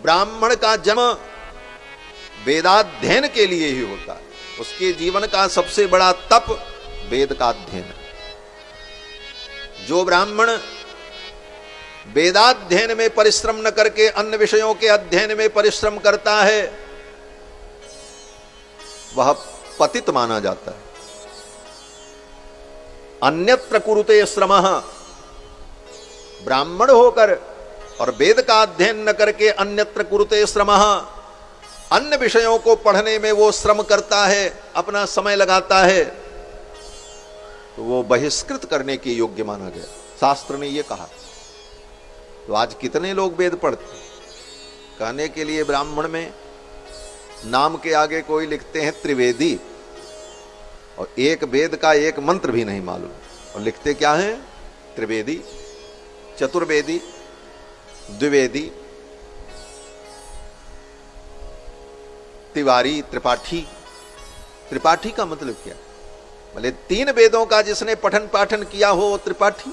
ब्राह्मण का जन्म वेदाध्ययन के लिए ही होता है। उसके जीवन का सबसे बड़ा तप वेद का अध्ययन है। जो ब्राह्मण वेदाध्ययन में परिश्रम न करके अन्य विषयों के अध्ययन में परिश्रम करता है, वह पतित माना जाता है। अन्यत्र कुरुते श्रमः, ब्राह्मण होकर और वेद का अध्ययन न करके अन्यत्र कुरुते श्रमः, अन्य विषयों को पढ़ने में वो श्रम करता है, अपना समय लगाता है, तो वो बहिष्कृत करने के योग्य माना गया। शास्त्र ने ये कहा। तो आज कितने लोग वेद पढ़ते, कहने के लिए ब्राह्मण में नाम के आगे कोई लिखते हैं त्रिवेदी, और एक वेद का एक मंत्र भी नहीं मालूम, और लिखते क्या है? त्रिवेदी, चतुर्वेदी, द्विवेदी, तिवारी, त्रिपाठी। त्रिपाठी का मतलब क्या? भले 3 वेदों का जिसने पठन पाठन किया हो वो त्रिपाठी,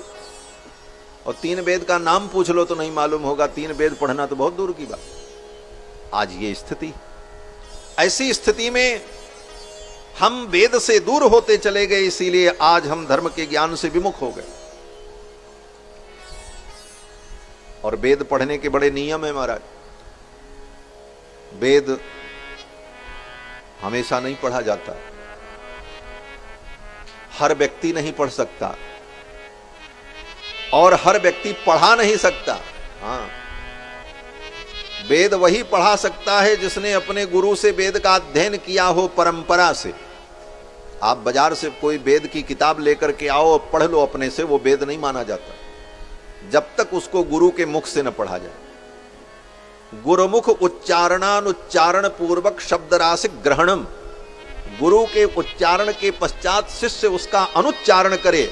और 3 वेद का नाम पूछ लो तो नहीं मालूम होगा। 3 वेद पढ़ना तो बहुत दूर की बात। आज ये स्थिति, ऐसी स्थिति में हम वेद से दूर होते चले गए, इसीलिए आज हम धर्म के ज्ञान से विमुख हो गए। और वेद पढ़ने के बड़े नियम है महाराज। वेद हमेशा नहीं पढ़ा जाता, हर व्यक्ति नहीं पढ़ सकता, और हर व्यक्ति पढ़ा नहीं सकता। हाँ, वेद वही पढ़ा सकता है जिसने अपने गुरु से वेद का अध्ययन किया हो, परंपरा से। आप बाजार से कोई वेद की किताब लेकर के आओ और पढ़ लो अपने से, वो वेद नहीं माना जाता जब तक उसको गुरु के मुख से न पढ़ा जाए। गुरुमुख उच्चारणानुच्चारण पूर्वक शब्द राशि ग्रहणम, गुरु के उच्चारण के पश्चात शिष्य उसका अनुच्चारण करे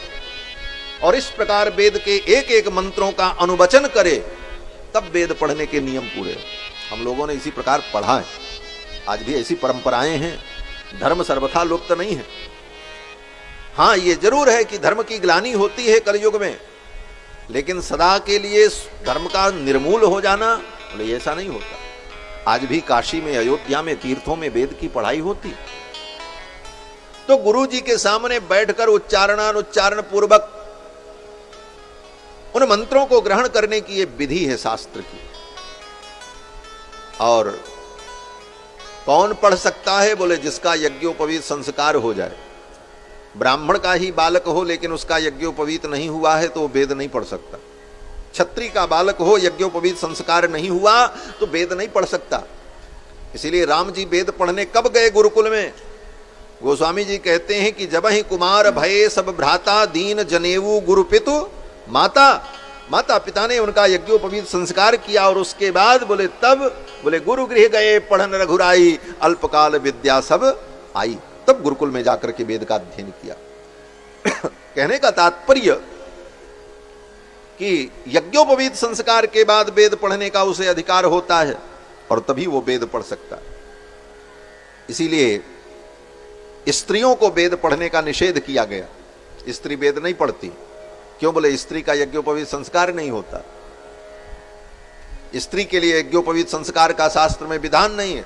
और इस प्रकार वेद के एक एक मंत्रों का अनुवचन करे, तब वेद पढ़ने के नियम पूरे हो। हम लोगों ने इसी प्रकार पढ़ा है, आज भी ऐसी परंपराएं हैं। धर्म सर्वथा लुप्त नहीं है। हां, ये जरूर है कि धर्म की ग्लानि होती है कलयुग में, लेकिन सदा के लिए धर्म का निर्मूल हो जाना, बोले ऐसा नहीं होता। आज भी काशी में, अयोध्या में, तीर्थों में वेद की पढ़ाई होती। तो गुरु जी के सामने बैठकर उच्चारणानुच्चारण पूर्वक उन मंत्रों को ग्रहण करने की यह विधि है शास्त्र की। और कौन पढ़ सकता है? बोले जिसका यज्ञोपवीत संस्कार हो जाए। ब्राह्मण का ही बालक हो लेकिन उसका यज्ञोपवीत नहीं हुआ है तो वेद नहीं पढ़ सकता। क्षत्रिय का बालक हो, यज्ञोपवीत संस्कार नहीं हुआ तो वेद नहीं पढ़ सकता। इसीलिए राम जी वेद पढ़ने कब गए गुरुकुल में? गोस्वामी जी कहते हैं कि जब ही कुमार भये सब भ्राता, दीन जनेऊ गुरुपितु माता, माता पिता ने उनका यज्ञोपवीत संस्कार किया और उसके बाद बोले तब बोले गुरु गृह गए पढ़न रघुराई, अल्पकाल विद्या सब आई। तब गुरुकुल में जाकर के वेद का अध्ययन किया। कहने का तात्पर्य कि यज्ञोपवीत संस्कार के बाद वेद पढ़ने का उसे अधिकार होता है और तभी वो वेद पढ़ सकता है। इसीलिए स्त्रियों को वेद पढ़ने का निषेध किया गया। स्त्री वेद नहीं पढ़ती। क्यों? बोले स्त्री का यज्ञोपवीत संस्कार नहीं होता। स्त्री के लिए यज्ञोपवीत संस्कार का शास्त्र में विधान नहीं है,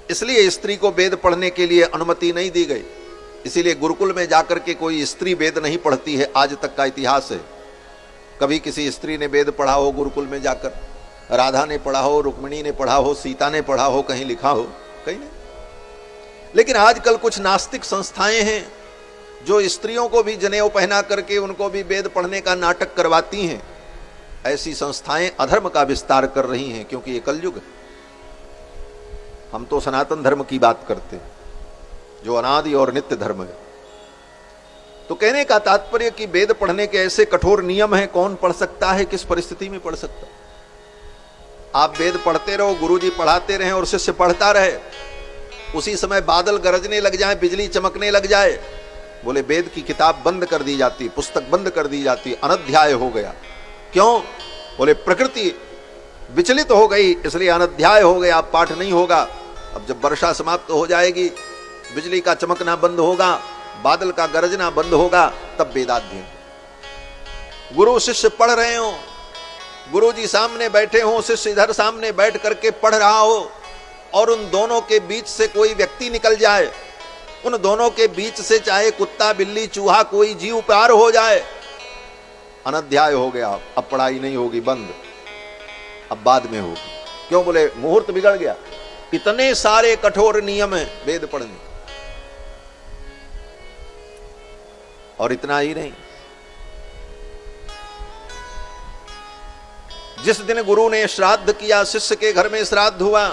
इसलिए स्त्री को वेद पढ़ने के लिए अनुमति नहीं दी गई। इसीलिए गुरुकुल में जाकर के कोई स्त्री वेद नहीं पढ़ती है, आज तक का इतिहास है। कभी किसी स्त्री ने वेद पढ़ा हो गुरुकुल में जाकर? राधा ने पढ़ा हो, रुक्मिणी ने पढ़ा हो, सीता ने पढ़ा हो, कहीं लिखा हो? कहीं नहीं। लेकिन आजकल कुछ नास्तिक संस्थाएं हैं जो स्त्रियों को भी जनेऊ पहना करके उनको भी वेद पढ़ने का नाटक करवाती हैं। ऐसी संस्थाएं अधर्म का विस्तार कर रही हैं, क्योंकि ये कलयुग है। हम तो सनातन धर्म की बात करते हैं जो अनादि और नित्य धर्म है। तो कहने का तात्पर्य कि वेद पढ़ने के ऐसे कठोर नियम हैं, कौन पढ़ सकता है, किस परिस्थिति में पढ़ सकता है। आप वेद पढ़ते रहो, गुरुजी पढ़ाते रहे और शिष्य पढ़ता रहे, उसी समय बादल गरजने लग जाए, बिजली चमकने लग जाए, बोले वेद की किताब बंद कर दी जाती, पुस्तक बंद कर दी जाती, अनध्याय हो गया। क्यों? बोले प्रकृति विचलित हो गई, इसलिए अनध्याय हो गया, पाठ नहीं होगा। अब जब वर्षा समाप्त हो जाएगी, बिजली का चमकना बंद होगा, बादल का गरजना बंद होगा, तब वेदाध्ययन। गुरु शिष्य पढ़ रहे हो, गुरुजी सामने बैठे हों, शिष्य इधर सामने बैठ करके पढ़ रहा हो और उन दोनों के बीच से कोई व्यक्ति निकल जाए, उन दोनों के बीच से चाहे कुत्ता बिल्ली चूहा कोई जीव पार हो जाए, अनध्याय हो गया, अब पढ़ाई नहीं होगी, बंद, अब बाद में होगी। क्यों? बोले मुहूर्त बिगड़ गया। इतने सारे कठोर नियम हैं वेद पढ़ने। और इतना ही नहीं, जिस दिन गुरु ने श्राद्ध किया, शिष्य के घर में श्राद्ध हुआ,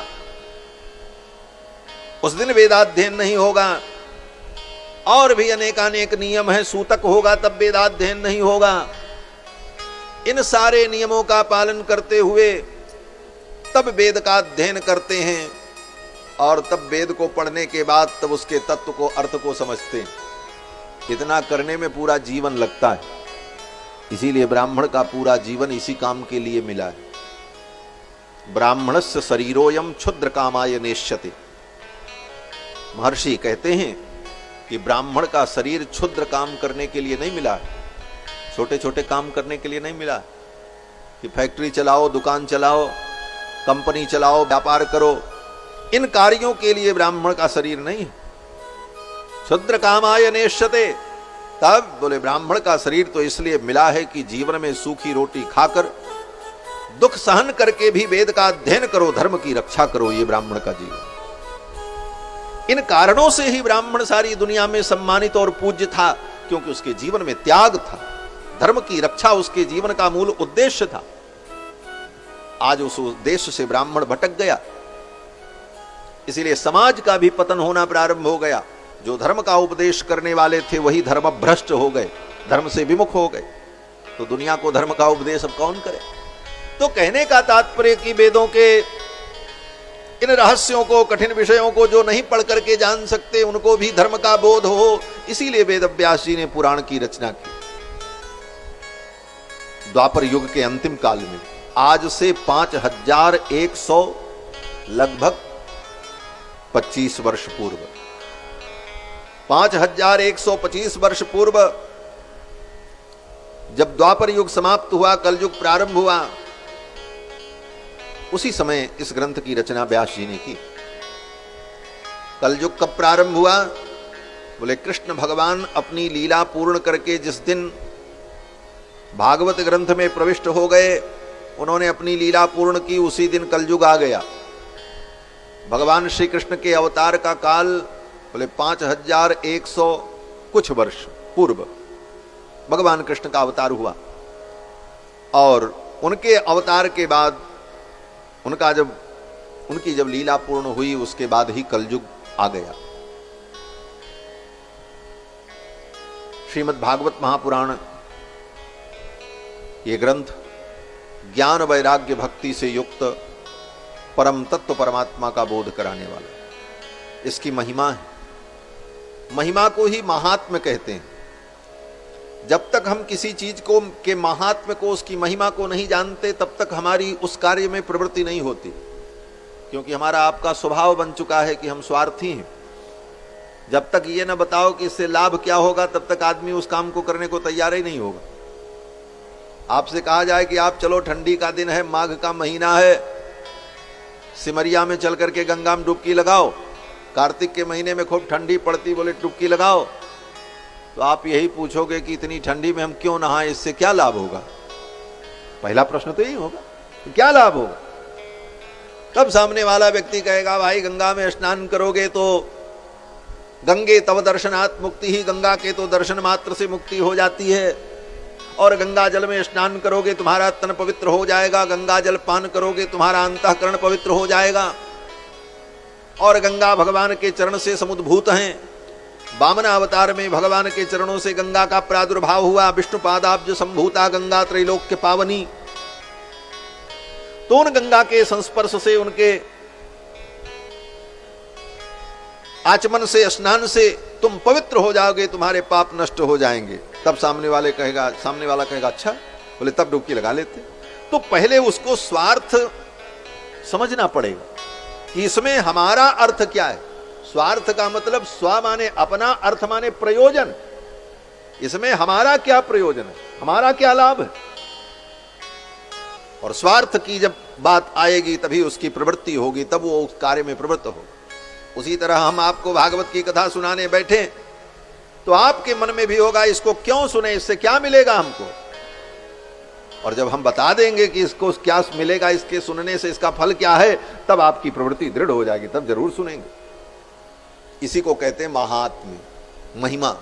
उस दिन वेदाध्ययन नहीं होगा। और भी अनेकानेक नियम है, सूतक होगा तब वेदाध्ययन नहीं होगा। इन सारे नियमों का पालन करते हुए तब वेद का अध्ययन करते हैं और तब वेद को पढ़ने के बाद तब उसके तत्व को, अर्थ को समझते हैं। इतना करने में पूरा जीवन लगता है। इसीलिए ब्राह्मण का पूरा जीवन इसी काम के लिए मिला है। ब्राह्मणस्य शरीरोयम क्षुद्र कामाय नेष्यते। महर्षि कहते हैं कि ब्राह्मण का शरीर क्षुद्र काम करने के लिए नहीं मिला है, छोटे छोटे काम करने के लिए नहीं मिला कि फैक्ट्री चलाओ, दुकान चलाओ, कंपनी चलाओ, व्यापार करो, इन कार्यों के लिए ब्राह्मण का शरीर नहीं है। क्षुद्र कामाय नेष्यते। तब बोले ब्राह्मण का शरीर तो इसलिए मिला है कि जीवन में सूखी रोटी खाकर, दुख सहन करके भी वेद का अध्ययन करो, धर्म की रक्षा करो, ये ब्राह्मण का जीवन। इन कारणों से ही ब्राह्मण सारी दुनिया में सम्मानित और पूज्य था, क्योंकि उसके जीवन में त्याग था, धर्म की रक्षा उसके जीवन का मूल उद्देश्य था। आज उस उद्देश्य से ब्राह्मण भटक गया, इसीलिए समाज का भी पतन होना प्रारंभ हो गया। जो धर्म का उपदेश करने वाले थे वही धर्म भ्रष्ट हो गए, धर्म से विमुख हो गए। तो दुनिया को धर्म का उपदेश अब कौन करे? तो कहने का तात्पर्य कि वेदों के इन रहस्यों को, कठिन विषयों को जो नहीं पढ़ करके जान सकते, उनको भी धर्म का बोध हो, इसीलिए वेद व्यास जी ने पुराण की रचना की। द्वापर युग के अंतिम काल में, आज से 5100 लगभग 25 वर्ष पूर्व, 5125 वर्ष पूर्व जब द्वापर युग समाप्त हुआ, कलयुग प्रारंभ हुआ, उसी समय इस ग्रंथ की रचना व्यास जी ने की। कलयुग कब प्रारंभ हुआ? बोले कृष्ण भगवान अपनी लीला पूर्ण करके जिस दिन भागवत ग्रंथ में प्रविष्ट हो गए, उन्होंने अपनी लीला पूर्ण की, उसी दिन कलयुग आ गया। भगवान श्री कृष्ण के अवतार का काल बोले 5100 कुछ वर्ष पूर्व भगवान कृष्ण का अवतार हुआ, और उनके अवतार के बाद उनकी जब लीला पूर्ण हुई, उसके बाद ही कलयुग आ गया। श्रीमद् भागवत महापुराण ये ग्रंथ ज्ञान वैराग्य भक्ति से युक्त परम तत्व परमात्मा का बोध कराने वाला। इसकी महिमा है, महिमा को ही महात्म्य कहते हैं। जब तक हम किसी चीज को के महात्म्य को, उसकी महिमा को नहीं जानते, तब तक हमारी उस कार्य में प्रवृत्ति नहीं होती, क्योंकि हमारा आपका स्वभाव बन चुका है कि हम स्वार्थी हैं। जब तक ये न बताओ कि इससे लाभ क्या होगा, तब तक आदमी उस काम को करने को तैयार ही नहीं होगा। आपसे कहा जाए कि आप चलो, ठंडी का दिन है, माघ का महीना है, सिमरिया में चल करके गंगा में डुबकी लगाओ, कार्तिक के महीने में खूब ठंडी पड़ती, बोले डुबकी लगाओ, तो आप यही पूछोगे कि इतनी ठंडी में हम क्यों नहाएं, इससे क्या लाभ होगा? पहला प्रश्न तो यही होगा, क्या लाभ होगा? तब सामने वाला व्यक्ति कहेगा, भाई गंगा में स्नान करोगे तो गंगे तव दर्शनात् मुक्ति ही, गंगा के तो दर्शन मात्र से मुक्ति हो जाती है, और गंगा जल में स्नान करोगे तुम्हारा तन पवित्र हो जाएगा, गंगा जल पान करोगे तुम्हारा अंतःकरण पवित्र हो जाएगा, और गंगा भगवान के चरण से समुद्भूत हैं। वामन अवतार में भगवान के चरणों से गंगा का प्रादुर्भाव हुआ, विष्णु पादाब्ज संभूता गंगा त्रैलोक्य पावनी। तो उन गंगा के संस्पर्श से, उनके आचमन से, स्नान से तुम पवित्र हो जाओगे, तुम्हारे पाप नष्ट हो जाएंगे। तब सामने वाला कहेगा अच्छा, बोले तब डुबकी लगा लेते। तो पहले उसको स्वार्थ समझना पड़ेगा कि इसमें हमारा अर्थ क्या है। स्वार्थ का मतलब स्व माने अपना, अर्थ माने प्रयोजन। इसमें हमारा क्या प्रयोजन है, हमारा क्या लाभ है। और स्वार्थ की जब बात आएगी तभी उसकी प्रवृत्ति होगी, तब वो उस कार्य में प्रवृत्त होगा। उसी तरह हम आपको भागवत की कथा सुनाने बैठे तो आपके मन में भी होगा इसको क्यों सुने, इससे क्या मिलेगा हमको। और जब हम बता देंगे कि इसको क्या मिलेगा, इसके सुनने से इसका फल क्या है, तब आपकी प्रवृत्ति दृढ़ हो जाएगी, तब जरूर सुनेंगे। इसी को कहते हैं महात्म्य, महिमा।